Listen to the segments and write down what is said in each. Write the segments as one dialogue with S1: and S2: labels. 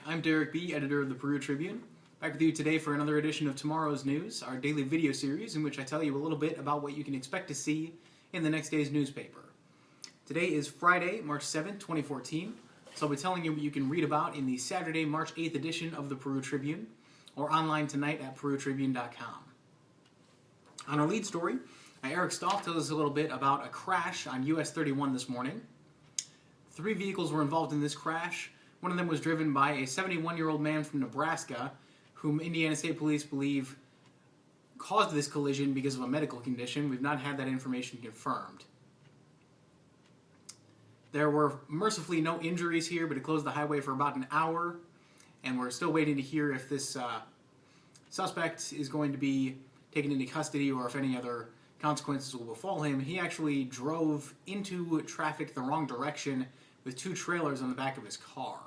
S1: I'm Derek B., editor of the Peru Tribune, back with you today for another edition of Tomorrow's News, our daily video series in which I tell you a little bit about what you can expect to see in the next day's newspaper. Today is Friday, March 7th, 2014, so I'll be telling you what you can read about in the Saturday, March 8th edition of the Peru Tribune, or online tonight at perutribune.com. On our lead story, Eric Stoff tells us a little bit about a crash on US 31 this morning. 3 vehicles were involved in this crash. One of them was driven by a 71-year-old man from Nebraska, whom Indiana State Police believe caused this collision because of a medical condition. We've not had that information confirmed. There were mercifully no injuries here, but it closed the highway for about an hour, and we're still waiting to hear if this suspect is going to be taken into custody or if any other consequences will befall him. He actually drove into traffic the wrong direction with 2 trailers on the back of his car.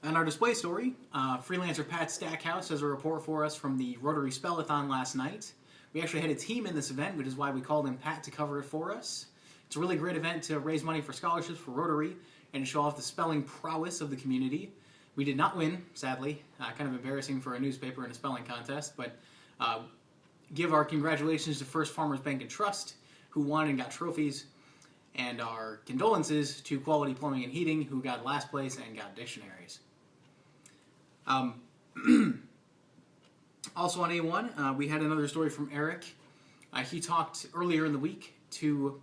S1: On our display story, freelancer Pat Stackhouse has a report for us from the Rotary Spellathon last night. We actually had a team in this event, which is why we called in Pat to cover it for us. It's a really great event to raise money for scholarships for Rotary and to show off the spelling prowess of the community. We did not win, sadly. Kind of embarrassing for a newspaper in a spelling contest, but give our congratulations to First Farmers Bank and Trust, who won and got trophies, and our condolences to Quality Plumbing and Heating, who got last place and got dictionaries. Also on A1, we had another story from Eric. He talked earlier in the week to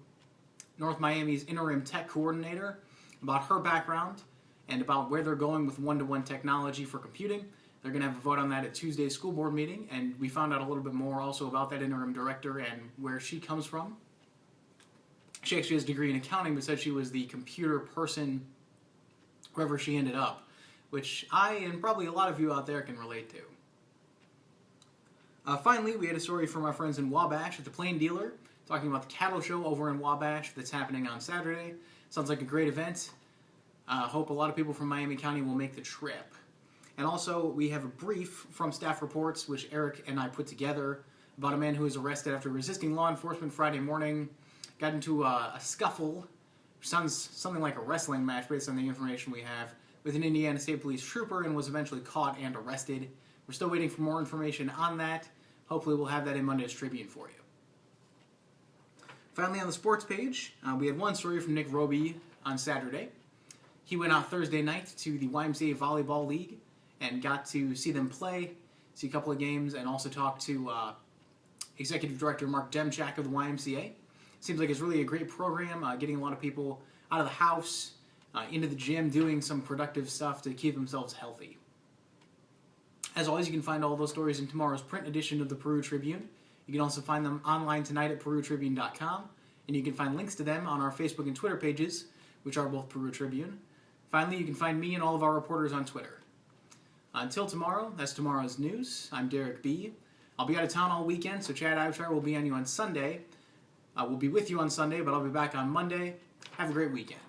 S1: North Miami's interim tech coordinator about her background and about where they're going with one-to-one technology for computing. They're going to have a vote on that at Tuesday's school board meeting, and we found out a little bit more also about that interim director and where she comes from. She actually has a degree in accounting, but said she was the computer person wherever she ended up, which I and probably a lot of you out there can relate to. Finally, we had a story from our friends in Wabash at the Plain Dealer, talking about the cattle show over in Wabash that's happening on Saturday. Sounds like a great event. Hope a lot of people from Miami County will make the trip. And also, we have a brief from staff reports, which Eric and I put together, about a man who was arrested after resisting law enforcement Friday morning, got into a scuffle, which sounds something like a wrestling match based on the information we have, with an Indiana State Police trooper, and was eventually caught and arrested. We're still waiting for more information on that. Hopefully we'll have that in Monday's Tribune for you. Finally, on the sports page, we had one story from Nick Roby on Saturday. He went out Thursday night to the YMCA Volleyball League and got to see them play, see a couple of games, and also talk to Executive Director Mark Demchak of the YMCA. Seems like it's really a great program, getting a lot of people out of the house, into the gym, doing some productive stuff to keep themselves healthy. As always, you can find all those stories in tomorrow's print edition of the Peru Tribune. You can also find them online tonight at perutribune.com, and you can find links to them on our Facebook and Twitter pages, which are both Peru Tribune. Finally, you can find me and all of our reporters on Twitter. Until tomorrow, that's tomorrow's news. I'm Derek B. I'll be out of town all weekend, so Chad Ivshire will be on you on Sunday. We'll be with you on Sunday, but I'll be back on Monday. Have a great weekend.